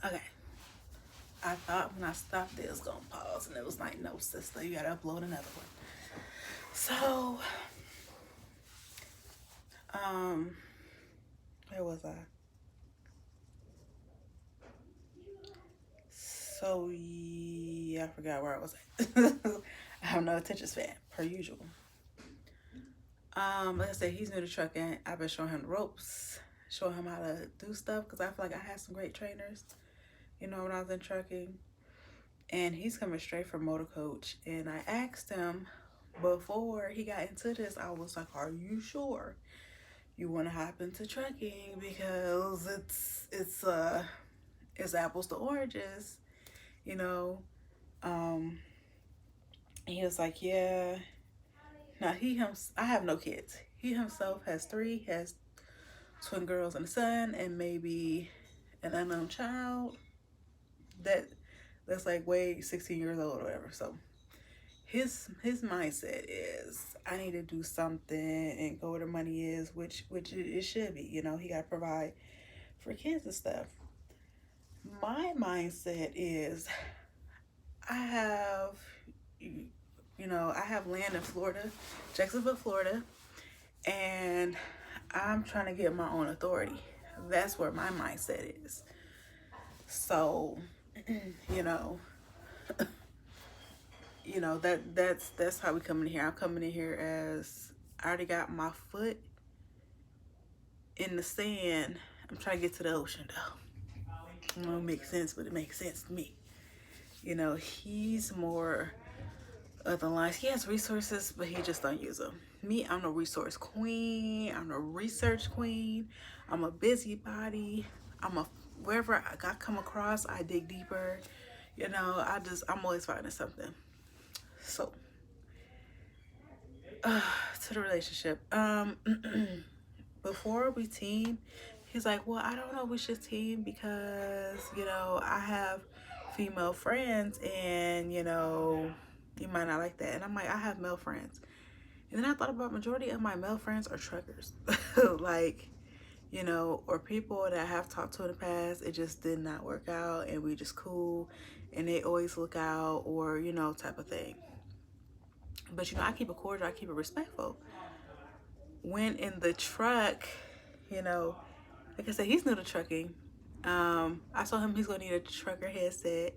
Okay. I thought when I stopped it was gonna pause, and it was like, no, sister, you gotta upload another one. So, um, where was I? So yeah, I forgot where I was at. I have no attention span, per usual. Like I said, he's new to trucking. I've been showing him the ropes, showing him how to do stuff because I feel like I had some great trainers, when I was in trucking. And he's coming straight from motor coach. And I asked him before he got into this, I was like, "Are you sure you want to hop into trucking? Because it's apples to oranges, you know." Um, he was like, "Yeah." Now I have no kids. He himself has three. He has twin girls and a son, and maybe an unknown child that that's like way 16 years old or whatever. So his mindset is, I need to do something and go where the money is, which it should be. He got to provide for kids and stuff. My mindset is, I have I have land in Florida, Jacksonville, Florida, and I'm trying to get my own authority. That's where my mindset is. So, you know, that's how we come in here. I'm coming in here as, I already got my foot in the sand. I'm trying to get to the ocean though. It don't make sense, but it makes sense to me. He's more of the lines. He has resources, but he just don't use them. Me, I'm the resource queen. I'm the research queen. I'm a busybody. I'm a wherever I got come across, I dig deeper. I'm always finding something. So, to the relationship. Before we team, he's like, "Well, I don't know if we should team because I have female friends, and you might not like that." And I'm like, "I have male friends." And then I thought about, majority of my male friends are truckers, like, or people that I have talked to in the past. It just did not work out, and we just cool, and they always look out, or type of thing. But I keep it cordial, I keep it respectful. When in the truck, like I said, he's new to trucking. I told him he's gonna need a trucker headset,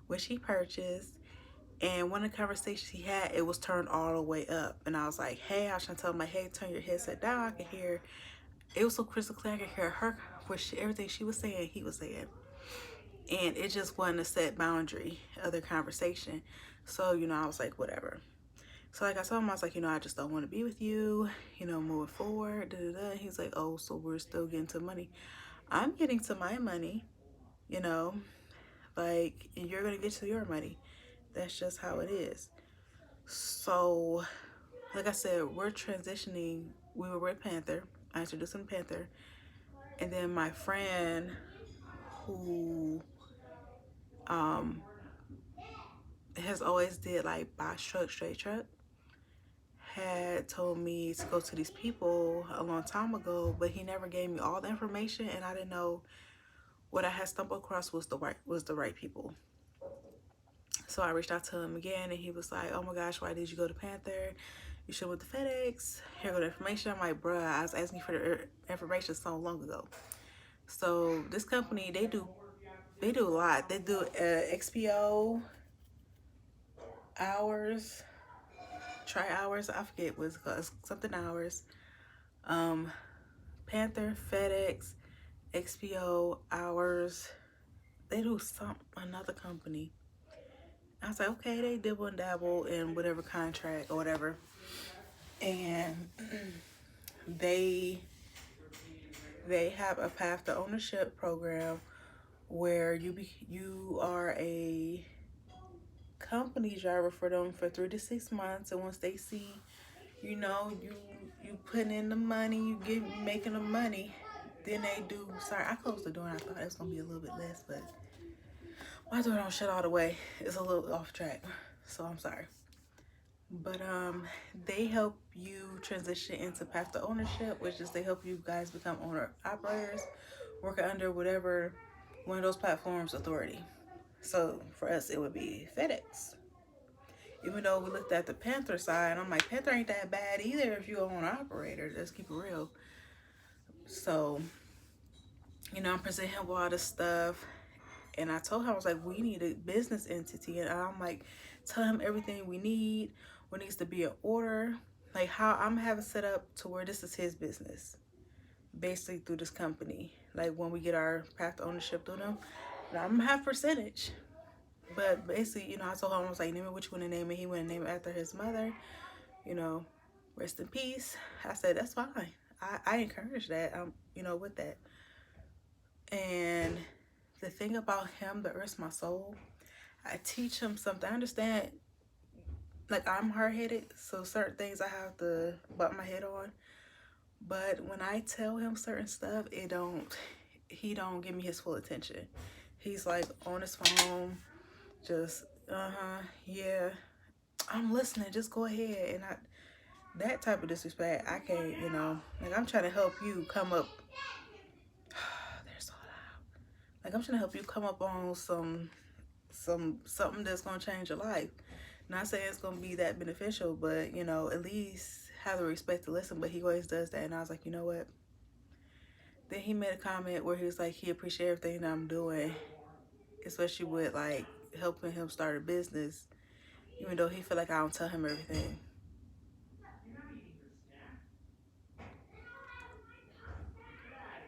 which he purchased. And one of the conversations he had, it was turned all the way up. And I was like, "Hey," I was trying to tell him, like, "Hey, turn your headset down." I could hear, it was so crystal clear. I could hear her, everything she was saying, he was saying. And it just wasn't a set boundary of their conversation. So, I was like, whatever. So, like I told him, I was like, "I just don't want to be with you, moving forward." Da, da, da. He's like, "Oh, so we're still getting to money." I'm getting to my money, you know, like, and you're going to get to your money. That's just how it is. So, like I said, we're transitioning. We were with Panther. I introduced him to Panther. And then my friend who has always did like box truck, straight truck, had told me to go to these people a long time ago, but he never gave me all the information, and I didn't know what I had stumbled across was the right people. So I reached out to him again, and he was like, "Oh my gosh, why did you go to Panther? You should have went to FedEx. Here go the information." I'm like, "Bruh, I was asking for the information so long ago." So this company, they do a lot. They do XPO hours, try hours. I forget what it's called. Something hours. Um, Panther, FedEx, XPO hours. They do another company. I was like, okay, they dibble and dabble in whatever contract or whatever. And they have a path to ownership program where you are a company driver for them for 3 to 6 months, and once they see you putting in the money, you making the money, then they do. Sorry, I closed the door and I thought it was gonna be a little bit less, but my door don't shut all the way. It's a little off track, so I'm sorry. But they help you transition into path to ownership, which is they help you guys become owner operators, working under whatever one of those platforms authority. So for us, it would be FedEx. Even though we looked at the Panther side, I'm like, Panther ain't that bad either if you go on operator. Let's keep it real. So, I'm presenting him with all this stuff. And I told him, I was like, we need a business entity. And I'm like, tell him everything we need, what needs to be in order. Like how I'm having set up to where this is his business. Basically through this company. Like when we get our path to ownership through them, now I'm gonna have percentage. But basically, I told him, I was like, name it what you want to name it. He went and named it after his mother, you know, rest in peace. I said, that's fine. I encourage that, with that. And the thing about him that hurts my soul, I teach him something. I understand, like, I'm hard-headed, so certain things I have to butt my head on. But when I tell him certain stuff, he don't give me his full attention. He's like on his phone, just, yeah, I'm listening, just go ahead. And that type of disrespect, I can't, like I'm trying to help you come up. They're so loud. Like I'm trying to help you come up on something that's gonna change your life. Not saying it's gonna be that beneficial, but at least have the respect to listen. But he always does that, and I was like, you know what? Then he made a comment where he was like, he appreciates everything that I'm doing, especially with like helping him start a business, even though he feel like I don't tell him everything.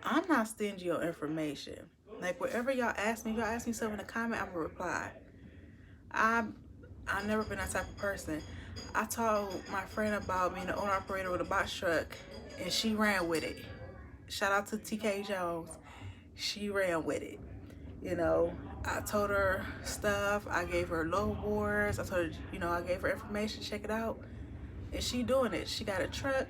I'm not stingy on information. Like wherever y'all ask me something in a comment, I'm gonna reply. I've never been that type of person. I told my friend about being an owner operator with a box truck, and she ran with it. Shout out to TK Jones. She ran with it. I told her stuff. I gave her load boards. I told her, I gave her information. Check it out, and she doing it. She got a truck.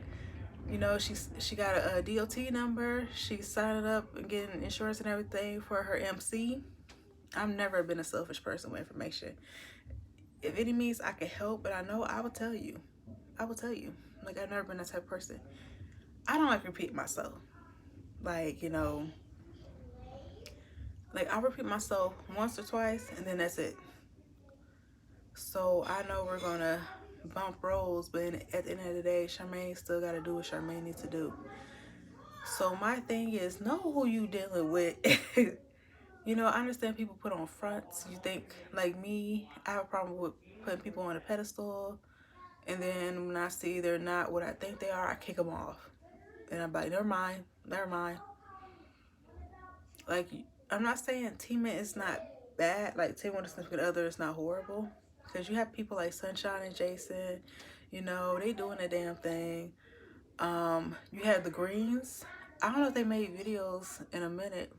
She got a DOT number. She's signing up and getting insurance and everything for her MC. I've never been a selfish person with information. If any means I can help, and I know, I will tell you. I will tell you. Like, I've never been that type of person. I don't like repeat myself. Like, like I'll repeat myself once or twice, and then that's it. So I know we're gonna bump roles, but at the end of the day, Charmaine still gotta do what Charmaine needs to do. So my thing is, know who you dealing with. I understand people put on fronts. You think, like me, I have a problem with putting people on a pedestal. And then when I see they're not what I think they are, I kick them off. And I'm like, never mind, never mind. Like, I'm not saying teaming is not bad. Like, teaming with a significant other is not horrible. Because you have people like Sunshine and Jason, they doing a damn thing. You have the Greens. I don't know if they made videos in a minute,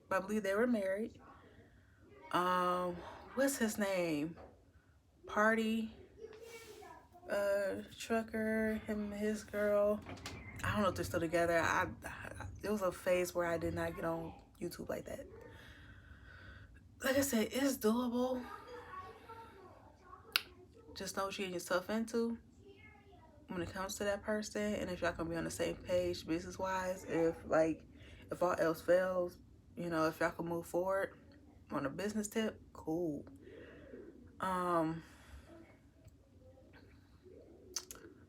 but I believe they were married. What's his name? Party, trucker, him and his girl. I don't know if they're still together. It was a phase where I did not get on YouTube like that. Like I said, it's doable. Just know what you're getting yourself into when it comes to that person, and if y'all can be on the same page business wise. If all else fails, if y'all can move forward on a business tip, cool.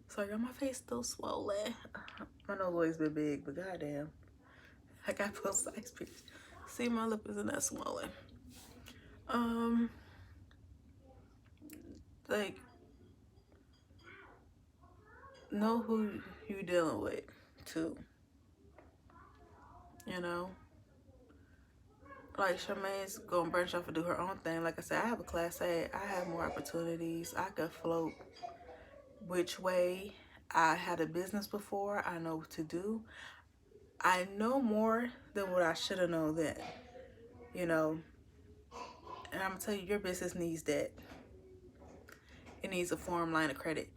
Sorry, my face still swollen. My nose always been big, but goddamn, I got both sides pierced. See, my lip isn't that swollen. Like, know who you dealing with, too. Like Charmaine's gonna branch off and do her own thing. Like I said, I have a class A. I have more opportunities. I can float which way. I had a business before. I know what to do. I know more than what I should have known then. And I'm gonna tell you, your business needs that. It needs a form line of credit.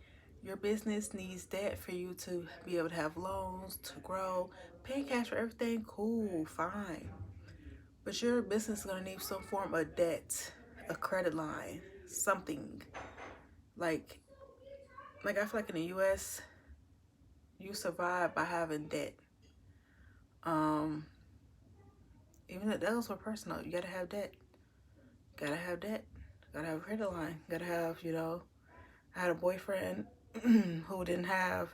Your business needs that for you to be able to have loans, to grow, pay cash for everything. Cool, fine. But your business is gonna need some form of debt, a credit line, something. Like I feel like in the US, you survive by having debt. Even that goes for personal. You gotta have debt. Gotta have debt. Gotta have a credit line. Gotta have, I had a boyfriend who didn't have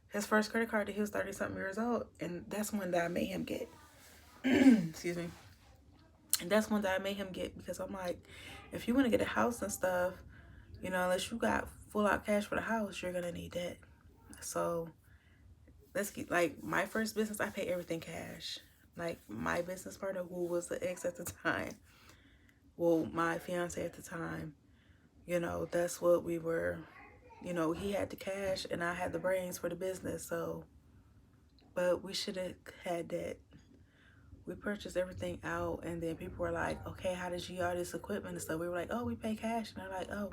his first credit card till he was 30 something years old. And that's one that I made him get. Excuse me. And that's one that I made him get because I'm like, if you want to get a house and stuff, unless you got full out cash for the house, you're gonna need that. So let's keep, like, my first business, I paid everything cash. Like, my business partner, who was the ex at the time, well, my fiance at the time, that's what we were, he had the cash and I had the brains for the business. So, but we should have had that. We purchased everything out, and then people were like, okay, how did you get all this equipment and stuff? We were like, oh, we pay cash. And they're like, oh,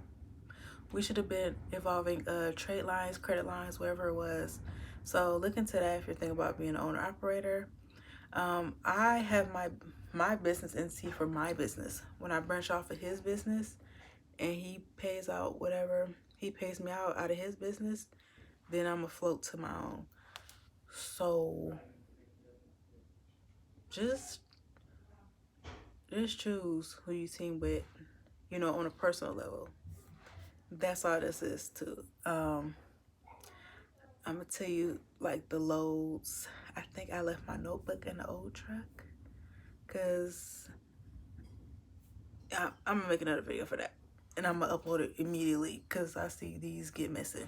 we should have been involving trade lines, credit lines, whatever it was. So look into that if you're thinking about being an owner operator. I have my business entity for my business. When I branch off of his business and he pays out whatever he pays me out of his business, then I'm afloat to my own. So just choose who you team with, on a personal level. That's all this is too. I'm gonna tell you, like, the loads. I think I left my notebook in the old truck because I'm gonna make another video for that, and I'm gonna upload it immediately because I see these get missing.